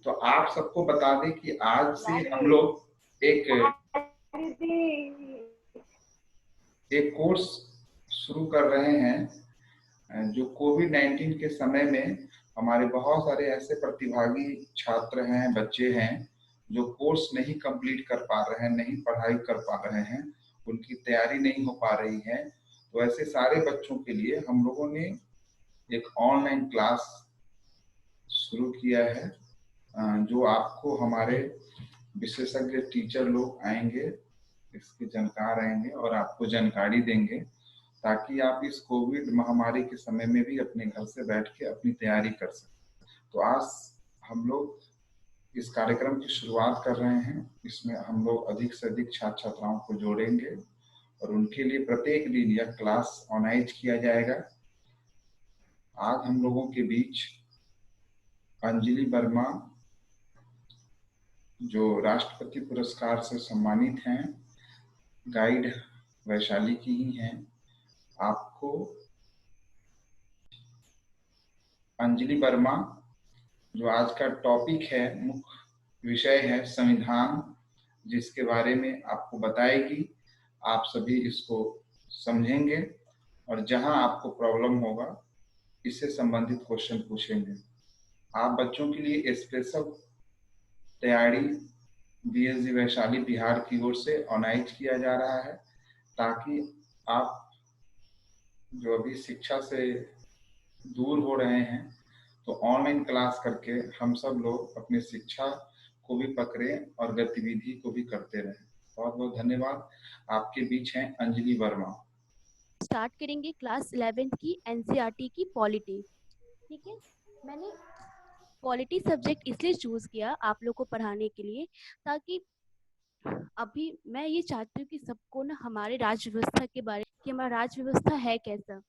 तो आप सबको बता दें कि आज से हम लोग एक कोर्स शुरू कर रहे हैं जो कोविड-19 के समय में हमारे बहुत सारे ऐसे प्रतिभागी छात्र हैं, बच्चे हैं जो कोर्स नहीं कंप्लीट कर पा रहे हैं, नहीं पढ़ाई कर पा रहे हैं, उनकी तैयारी नहीं हो पा रही है। तो ऐसे सारे बच्चों के लिए हम लोगों ने एक ऑनलाइन क्लास शुरू किया है, जो आपको हमारे विशेषज्ञ टीचर लोग आएंगे, इसके जानकार आएंगे और आपको जानकारी देंगे ताकि आप इस कोविड महामारी के समय में भी अपने घर से बैठ के अपनी तैयारी कर सकें। तो आज हम लोग इस कार्यक्रम की शुरुआत कर रहे हैं। इसमें हम लोग अधिक से अधिक छात्र छात्राओं को जोड़ेंगे और उनके लिए प्रत्येक दिन यह क्लास ऑर्गेनाइज किया जाएगा। आज हम लोगों के बीच अंजलि वर्मा जो राष्ट्रपति पुरस्कार से सम्मानित हैं, गाइड वैशाली की ही हैं। आपको अंजलि वर्मा जो आज का टॉपिक है, मुख्य विषय है संविधान, जिसके बारे में आपको बताएगी। आप सभी इसको समझेंगे और जहां आपको प्रॉब्लम होगा इससे संबंधित क्वेश्चन पूछेंगे। आप बच्चों के लिए स्पेशल तैयारी बीएसजी वैशाली बिहार की ओर से ऑर्गेनाइज किया जा रहा है ताकि आप जो अभी शिक्षा से दूर हो रहे हैं तो ऑनलाइन क्लास करके हम सब लोग अपनी शिक्षा को भी पकड़ें और गतिविधि को भी करते रहें। बहुत बहुत धन्यवाद। आपके बीच हैं अंजलि वर्मा। स्टार्ट करेंगे क्लास 11th की एनसीईआरटी की पॉलिटी। ठीक है, मैंने पॉलिटी सब्जेक्ट इसलिए चूज किया आप लोग को पढ़ाने के लिए ताकि अभी मैं ये चाहती हूँ कि सबको ना हमारे राज्य व्यवस्था के बारे कि हमारा राज्य व्यवस्था है कैसा।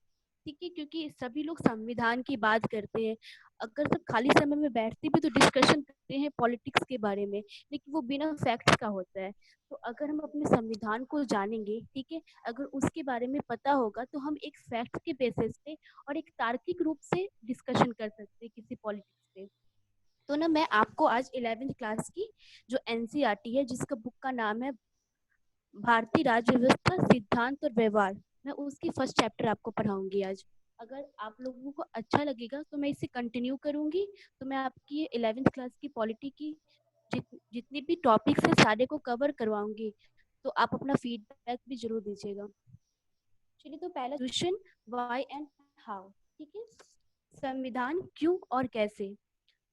ठीक है, क्योंकि सभी लोग संविधान की बात करते हैं, अगर सब खाली समय में बैठते भी तो डिस्कशन करते हैं पॉलिटिक्स के बारे में, लेकिन वो बिना फैक्ट्स का होता है। तो अगर हम अपने संविधान को जानेंगे, ठीक है, अगर उसके बारे में पता होगा तो हम एक फैक्ट के बेसिस पे और एक तार्किक रूप से डिस्कशन कर सकते हैं किसी पॉलिटिक्स पे। तो ना मैं आपको आज 11th क्लास की जो एनसीईआरटी है, जिसका बुक का नाम है भारतीय राज्य व्यवस्था सिद्धांत और व्यवहार, मैं उसकी फर्स्ट चैप्टर आपको पढ़ाऊंगी आज। अगर आप लोगों को अच्छा लगेगा तो मैं इसे कंटिन्यू करूंगी। तो मैं आपकी 11th क्लास की पॉलिटी की जितनी भी टॉपिक्स है सारे को कवर करवाऊंगी। तो आप अपना फीडबैक भी जरूर दीजिएगा। चलिए, तो पहला क्वेश्चन, व्हाई एंड हाउ। ठीक है, संविधान क्यों और कैसे।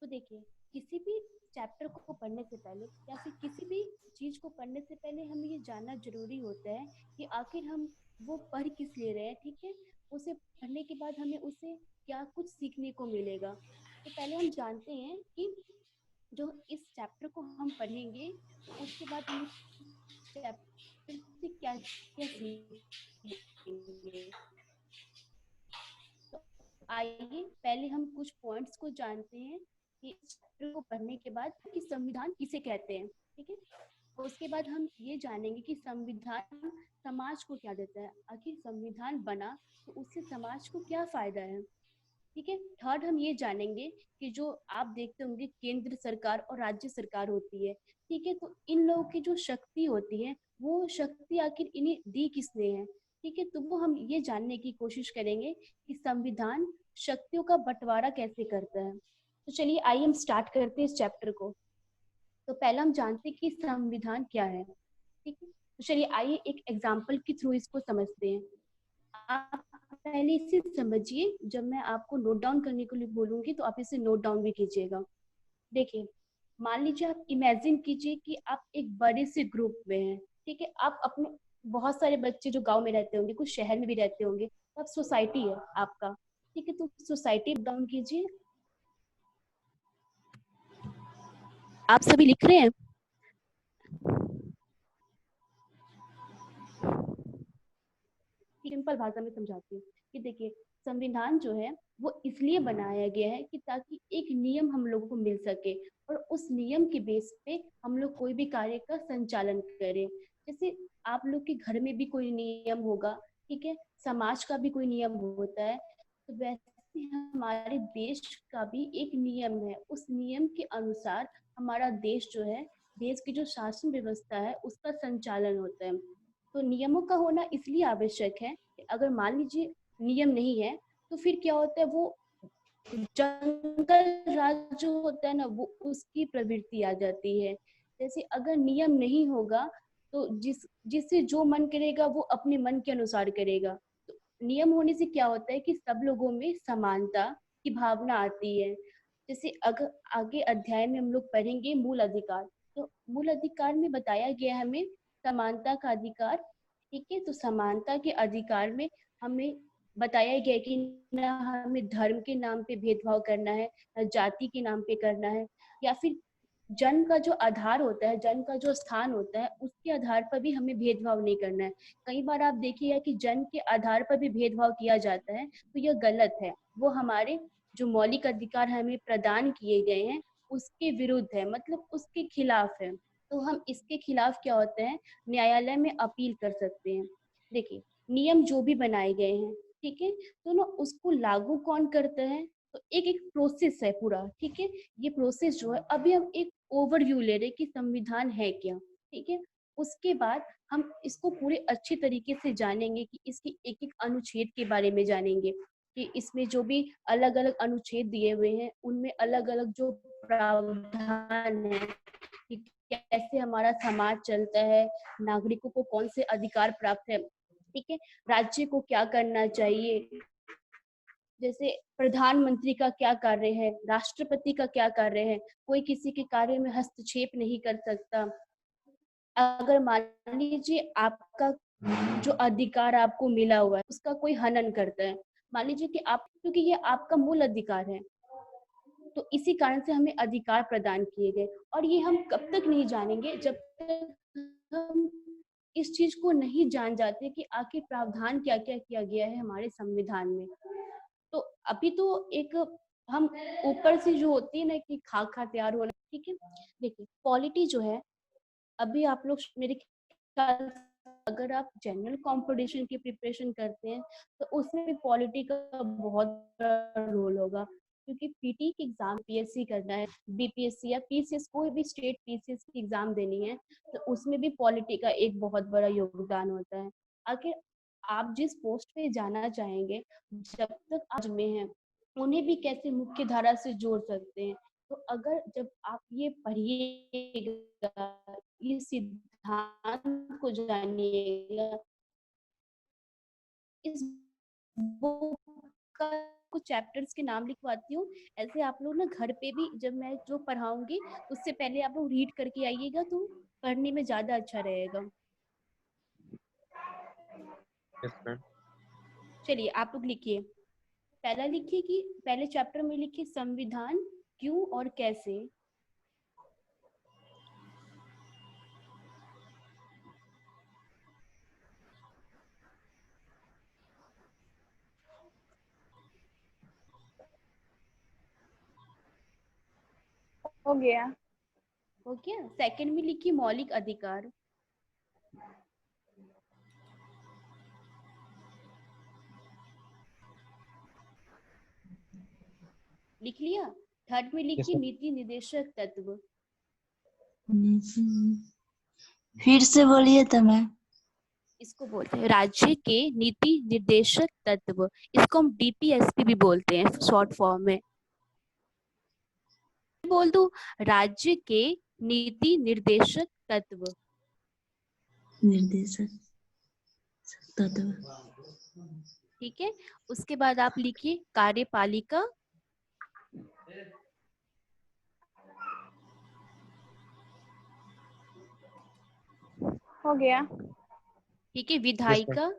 तो देखिए, किसी भी चैप्टर को पढ़ने से पहले या फिर किसी भी चीज को पढ़ने से पहले हमें ये जानना जरूरी होता है कि आखिर हम वो पढ़ किस लिए रहे हैं। ठीक है, उसे पढ़ने के बाद हमें उसे क्या कुछ सीखने को मिलेगा। तो पहले हम जानते हैं कि जो इस चैप्टर को हम पढ़ेंगे उसके बाद हम चैप्टर से क्या क्या सीखेंगे। तो आइए पहले हम कुछ पॉइंट्स को जानते हैं कि इस चैप्टर को पढ़ने के बाद कि संविधान किसे कहते हैं। ठीक है, उसके बाद हम ये जानेंगे कि संविधान समाज को क्या देता है, आखिर संविधान बना तो उससे समाज को क्या फायदा है। ठीक है, थर्ड हम ये जानेंगे कि जो आप देखते होंगे केंद्र सरकार और राज्य सरकार होती है। ठीक है, तो इन लोगों की जो शक्ति होती है वो शक्ति आखिर इन्हें दी किसने है। ठीक है, तो वो हम ये जानने की कोशिश करेंगे कि संविधान शक्तियों का बंटवारा कैसे करता है। तो चलिए आइए हम स्टार्ट करते हैं इस चैप्टर को। तो पहला हम जानते हैं कि संविधान क्या है। ठीक है, तो चलिए आइए एक एग्जाम्पल के थ्रू इसको समझते हैं। आप पहले इसे समझिए, जब मैं आपको नोट डाउन करने के लिए बोलूंगी तो आप इसे नोट डाउन भी कीजिएगा। देखिए, मान लीजिए आप इमेजिन कीजिए कि आप एक बड़े से ग्रुप में हैं। ठीक है, आप अपने बहुत सारे बच्चे जो गांव में रहते होंगे, कुछ शहर में भी रहते होंगे, तो आप सोसाइटी है आपका। ठीक है, तो सोसाइटी डाउन कीजिए। आप सभी लिख रहे हैं? सिंपल भाषा में समझाती हूँ कि देखिए, संविधान जो है वो इसलिए बनाया गया है कि ताकि एक नियम हम लोगों को मिल सके और उस नियम के बेस पे हम लोग कोई भी कार्य का संचालन करें। जैसे आप लोग के घर में भी कोई नियम होगा, ठीक है, समाज का भी कोई नियम होता है, तो वैसे हमारे देश का भी एक नियम है, उस नियम के अनुसार हमारा देश जो है, देश की जो शासन व्यवस्था है उसका संचालन होता है। तो नियमों का होना इसलिए आवश्यक है कि अगर मान लीजिए नियम नहीं है तो फिर क्या होता है, वो जंगल राज जो होता है ना, वो उसकी प्रवृत्ति आ जाती है। जैसे अगर नियम नहीं होगा तो जिससे जो मन करेगा वो अपने मन के अनुसार करेगा। तो नियम होने से क्या होता है कि सब लोगों में समानता की भावना आती है। जैसे अगर आगे अध्याय में हम लोग पढ़ेंगे मूल अधिकार, तो मूल अधिकार में बताया गया है हमें समानता का अधिकार। ठीक है, तो समानता के अधिकार में हमें बताया गया कि ना हमें धर्म के नाम पे भेदभाव करना है, ना जाति के नाम पे करना है, या फिर जन्म का जो आधार होता है, जन्म का जो स्थान होता है, उसके आधार पर भी हमें भेदभाव नहीं करना है। कई बार आप देखिएगा कि जन्म के आधार पर भी भेदभाव किया जाता है, तो यह गलत है। वो हमारे जो मौलिक अधिकार हमें प्रदान किए गए हैं उसके विरुद्ध है, मतलब उसके खिलाफ है। तो हम इसके खिलाफ क्या होते हैं, न्यायालय में अपील कर सकते हैं। देखिए, नियम जो भी बनाए गए हैं, ठीक है, तो ना उसको लागू कौन करता है, तो एक एक प्रोसेस है पूरा। ठीक है, ये प्रोसेस जो है, अभी हम एक ओवरव्यू ले रहे हैं कि संविधान है क्या। ठीक है, उसके बाद हम इसको पूरे अच्छे तरीके से जानेंगे कि इसके एक एक अनुच्छेद के बारे में जानेंगे कि इसमें जो भी अलग अलग अनुच्छेद दिए हुए हैं उनमें अलग अलग जो प्रावधान है कि कैसे हमारा समाज चलता है, नागरिकों को कौन से अधिकार प्राप्त है। ठीक है, राज्य को क्या करना चाहिए, जैसे प्रधानमंत्री का क्या कार्य है, राष्ट्रपति का क्या कार्य है, कोई किसी के कार्य में हस्तक्षेप नहीं कर सकता। अगर मान लीजिए आपका जो अधिकार आपको मिला हुआ है उसका कोई हनन करता है, मान लीजिए कि आप, क्योंकि ये आपका मूल अधिकार है, तो इसी कारण से हमें अधिकार प्रदान किए गए। और ये हम कब तक नहीं जानेंगे, जब तक हम इस चीज को नहीं जान जाते कि आखिर प्रावधान क्या क्या किया गया है हमारे संविधान में। तो अभी तो एक हम ऊपर से जो होती है ना कि खाका तैयार होना। ठीक है, देखिए पॉलिटी जो है, अभी आप लोग मेरे ख्याल से अगर आप जनरल कंपटीशन की प्रिपरेशन करते हैं तो उसमें भी पॉलिटी का बहुत बड़ा रोल होगा, क्योंकि पीटी की एग्जाम पीएससी करना है, बीपीएससी या पीसीएस, कोई भी स्टेट पीसीएस की एग्जाम देनी है, तो उसमें भी पॉलिटी का एक बहुत बड़ा योगदान होता है। आखिर आप जिस पोस्ट पे जाना चाहेंगे, जब तक आज में है, उन्हें भी कैसे मुख्य धारा से जोड़ सकते हैं। तो अगर जब आप ये पढ़िएगा, ये सिद्धांत को जानिएगा, इस बुक का कुछ चैप्टर्स के नाम लिखवाती हूँ, ऐसे आप लोग ना घर पे भी जब मैं जो पढ़ाऊंगी उससे पहले आप लोग रीड करके आइएगा, तो पढ़ने में ज्यादा अच्छा रहेगा। Yes ma'am. चलिए आप लोग लिखिए, पहला लिखिए कि पहले चैप्टर में लिखिए संविधान क्यों और कैसे। हो गया। हो गया। सेकंड में लिखिए मौलिक अधिकार। लिख लिया। थर्ड में लिखिए नीति निर्देशक तत्व। फिर से बोलिए तो मैं। इसको बोलते हैं राज्य के नीति निर्देशक तत्व, इसको हम डीपीएसपी भी बोलते हैं शॉर्ट फॉर्म में। बोल दो, राज्य के नीति निर्देशक तत्व। निर्देशक तत्व। ठीक है, उसके बाद आप लिखिए कार्यपालिका। हो गया। ठीक है, विधायिका।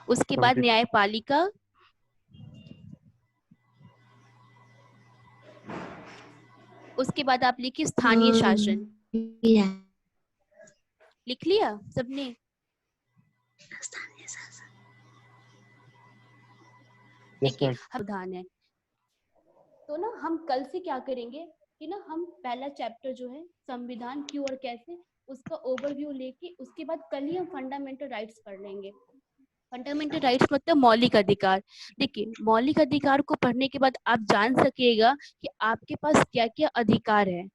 उसके बाद न्यायपालिका। उसके बाद आप लिखिए स्थानीय शासन। लिख लिया सबने? स्थानीय शासन। देखिए प्रावधान है, तो ना हम कल से क्या करेंगे कि ना हम पहला चैप्टर जो है संविधान क्यों और कैसे, उसका ओवरव्यू लेके उसके बाद कल ही हम फंडामेंटल राइट्स पढ़ लेंगे। फंडामेंटल राइट्स मतलब मौलिक अधिकार। देखिए, मौलिक अधिकार को पढ़ने के बाद आप जान सकिएगा कि आपके पास क्या क्या अधिकार है,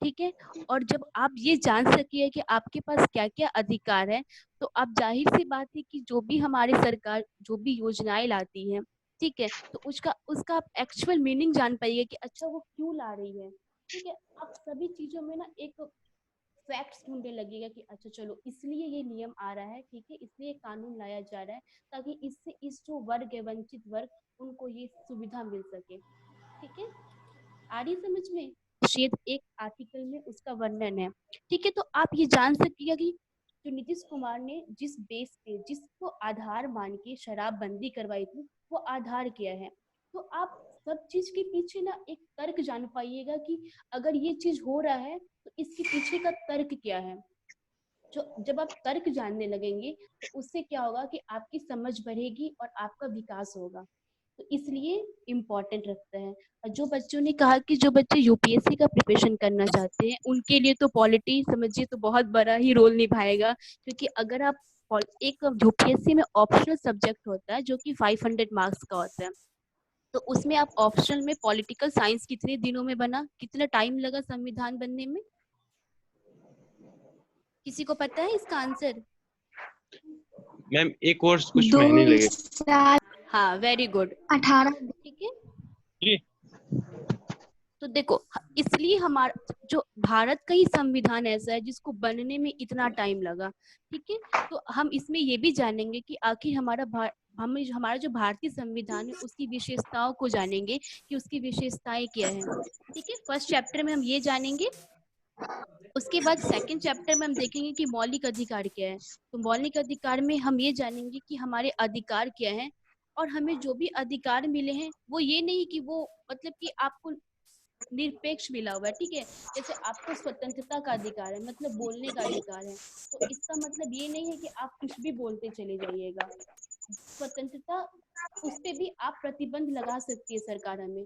ठीक है। और जब आप ये जान सकिए कि आपके पास क्या क्या अधिकार है, तो आप जाहिर सी बात है कि जो भी हमारी सरकार जो भी योजनाएं लाती है, ठीक है, तो उसका उसका आप एक्चुअल मीनिंग जान पाइए कि अच्छा वो क्यों ला रही है, ठीक है। आप सभी चीजों में ना एक फैक्ट्स ढूंढने लगेगा कि अच्छा चलो इसलिए ये नियम आ रहा है, ठीक है, इसलिए कानून लाया जा रहा है ताकि इससे इस जो वर्ग है, वंचित वर्ग, उनको ये सुविधा मिल सके, ठीक है। आ रही समझ में? शेड एक आर्टिकल में उसका वर्णन है, ठीक है। तो आप ये जान सकिएगा कि जो नीतीश कुमार ने जिस बेस पे, जिसको आधार मान के शराबबंदी करवाई थी, वो आधार क्या है। तो आप सब चीज के पीछे ना एक तर्क जान पाइएगा कि अगर ये चीज हो रहा है तो इसके पीछे का तर्क क्या है। जो जब आप तर्क जानने लगेंगे तो उससे क्या होगा कि आपकी समझ बढ़ेगी और आपका विकास होगा। तो इसलिए इम्पोर्टेंट रखता है। और जो बच्चों ने कहा कि जो बच्चे यूपीएससी का प्रिपरेशन करना चाहते हैं उनके लिए तो पॉलिटी समझिए तो बहुत बड़ा ही रोल निभाएगा, क्योंकि अगर आप एक यूपीएससी में ऑप्शनल सब्जेक्ट होता है जो कि 500 मार्क्स का होता है, तो उसमें आप ऑप्शनल में पॉलिटिकल साइंस कितने दिनों में बना, कितना टाइम लगा संविधान बनने में, किसी को पता है इसका आंसर? मैम एक और कुछ दो महीने लगे। साल हाँ, वेरी गुड, 18 ठीक है। जी। तो देखो, इसलिए हमारा जो भारत का ही संविधान ऐसा है जिसको बनने में इतना टाइम लगा, ठीक है। तो हम इसमें ये भी जानेंगे कि आखिर हमारा जो भारतीय संविधान है उसकी विशेषताओं को जानेंगे कि उसकी विशेषताएं क्या है, ठीक है। फर्स्ट चैप्टर में हम ये जानेंगे। उसके बाद सेकंड चैप्टर में हम देखेंगे कि मौलिक अधिकार क्या है। तो मौलिक अधिकार में हम ये जानेंगे कि हमारे अधिकार क्या है, और हमें जो भी अधिकार मिले हैं वो ये नहीं कि वो मतलब कि आपको निरपेक्ष मिला हुआ है, ठीक है। जैसे आपको स्वतंत्रता का अधिकार है, मतलब बोलने का अधिकार है, तो इसका मतलब ये नहीं है कि आप कुछ भी बोलते चले जाइएगा। स्वतंत्रता, उस पे भी आप प्रतिबंध लगा सकती है सरकार हमें,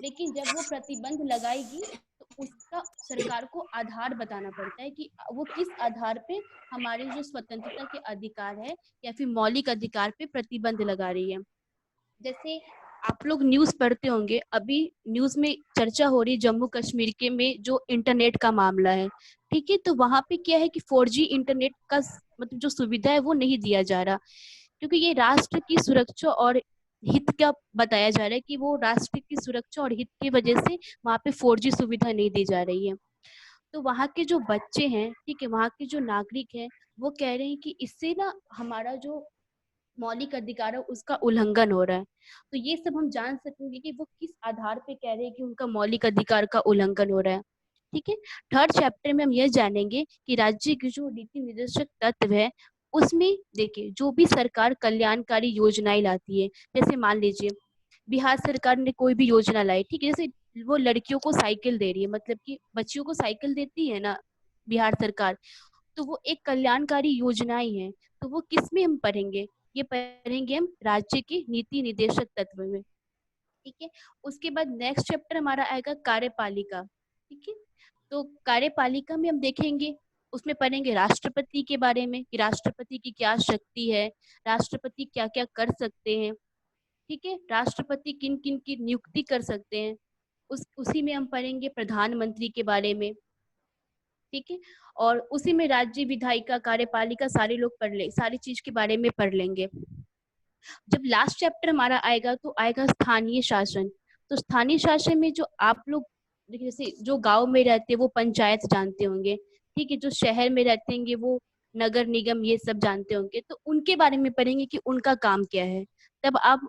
लेकिन जब वो प्रतिबंध लगाएगी तो उसका सरकार को आधार बताना पड़ता है कि वो किस आधार पे हमारे जो स्वतंत्रता के अधिकार है या फिर मौलिक अधिकार पे प्रतिबंध लगा रही है। जैसे आप लोग न्यूज पढ़ते होंगे, अभी न्यूज में चर्चा हो रही है जम्मू कश्मीर के में जो इंटरनेट का मामला है, ठीक है। तो वहां पे क्या है कि 4G इंटरनेट का मतलब जो सुविधा है वो नहीं दिया जा रहा, क्योंकि ये राष्ट्र की सुरक्षा और हित का बताया जा रहा है कि वो राष्ट्र की सुरक्षा और हित की वजह से वहां पे 4G सुविधा नहीं दी जा रही है। तो वहाँ के जो बच्चे हैं, ठीक है, वहाँ के जो नागरिक हैं, वो कह रहे हैं कि इससे ना हमारा जो मौलिक अधिकार है उसका उल्लंघन हो रहा है। तो ये सब हम जान सकेंगे कि वो किस आधार पे कह रहे हैं कि उनका मौलिक अधिकार का उल्लंघन हो रहा है, ठीक है। थर्ड चैप्टर में हम यह जानेंगे कि राज्य की जो नीति निर्देशक तत्व है उसमें देखिए जो भी सरकार कल्याणकारी योजनाएं लाती है, जैसे मान लीजिए बिहार सरकार ने कोई भी योजना लाई, ठीक है, जैसे वो लड़कियों को साइकिल दे रही है, मतलब कि बच्चियों को साइकिल देती है ना बिहार सरकार, तो वो एक कल्याणकारी योजनाएं हैं। तो वो किस में हम पढ़ेंगे, ये पढ़ेंगे हम राज्य के नीति निर्देशक तत्व में, ठीक है। उसके बाद नेक्स्ट चैप्टर हमारा आएगा कार्यपालिका, ठीक है। तो कार्यपालिका में हम देखेंगे, उसमें पढ़ेंगे राष्ट्रपति के बारे में कि राष्ट्रपति की क्या शक्ति है, राष्ट्रपति क्या क्या कर सकते हैं, ठीक है, राष्ट्रपति किन किन की नियुक्ति कर सकते हैं। उसी में हम पढ़ेंगे प्रधानमंत्री के बारे में, ठीक है। और उसी में राज्य विधायिका कार्यपालिका सारे लोग पढ़ ले, सारी चीज के बारे में पढ़ लेंगे। जब लास्ट चैप्टर हमारा आएगा तो आएगा स्थानीय शासन। तो स्थानीय शासन में जो आप लोग देखिए, जैसे जो गांव में रहते हैं वो पंचायत जानते होंगे, ठीक है, जो शहर में रहते होंगे वो नगर निगम ये सब जानते होंगे, तो उनके बारे में पढ़ेंगे कि उनका काम क्या है। तब आप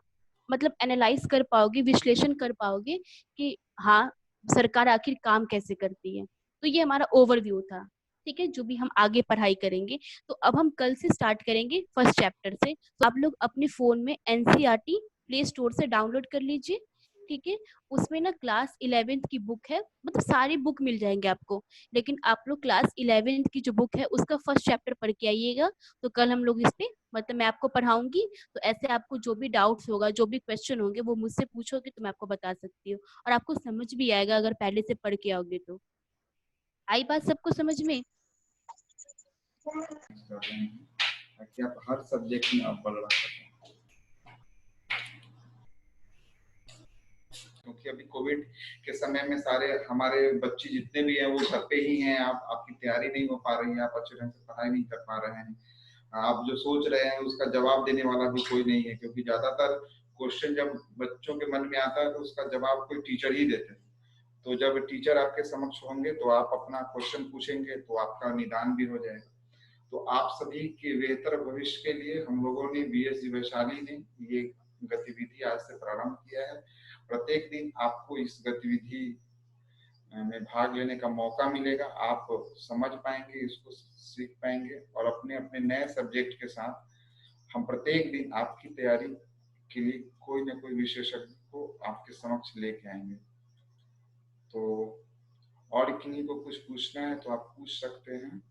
मतलब एनालाइज कर पाओगे, विश्लेषण कर पाओगे कि हाँ सरकार आखिर काम कैसे करती है। तो ये हमारा ओवरव्यू था, ठीक है, जो भी हम आगे पढ़ाई करेंगे। तो अब हम कल से स्टार्ट करेंगे फर्स्ट चैप्टर से। तो आप लोग अपने फोन में एनसीईआरटी प्ले स्टोर से डाउनलोड कर लीजिए, ठीक है। उसमें ना क्लास 11th की बुक है, मतलब सारी बुक मिल जाएंगे आपको, लेकिन आप लोग क्लास 11th की जो बुक है उसका फर्स्ट चैप्टर पढ़ के आइएगा। तो कल हम लोग इस पे मतलब मैं आपको पढ़ाऊंगी, तो ऐसे आपको जो भी डाउट्स होगा, जो भी क्वेश्चन होंगे वो मुझसे पूछोगे तो मैं आपको बता सकती हूँ, और आपको समझ भी आएगा अगर पहले से पढ़ के आओगे तो। आई बात सबको समझ में? कर रहे हैं ताकि आप हर सब्जेक्ट में अव्वल ला सकें। क्योंकि अभी कोविड के समय में सारे हमारे बच्चे जितने भी हैं वो घर पे ही हैं, आपकी तैयारी नहीं हो पा रही है, आप अच्छे ढंग से पढ़ाई नहीं कर पा रहे हैं, आप जो सोच रहे हैं उसका जवाब देने वाला भी कोई नहीं है, क्योंकि ज्यादातर क्वेश्चन जब बच्चों के मन में आता है तो उसका जवाब कोई टीचर ही देते हैं। तो जब टीचर आपके समक्ष होंगे तो आप अपना क्वेश्चन पूछेंगे तो आपका निदान भी हो जाएगा। तो आप सभी के बेहतर भविष्य के लिए हम लोगों ने बीएसजी वैशाली ने ये गतिविधि आज से प्रारंभ किया है। प्रत्येक दिन आपको इस गतिविधि में भाग लेने का मौका मिलेगा, आप समझ पाएंगे, इसको सीख पाएंगे और अपने अपने नए सब्जेक्ट के साथ हम प्रत्येक दिन आपकी तैयारी के लिए कोई ना कोई विशेषज्ञ को आपके समक्ष लेके आएंगे। तो और किन्हीं को कुछ पूछना है तो आप पूछ सकते हैं।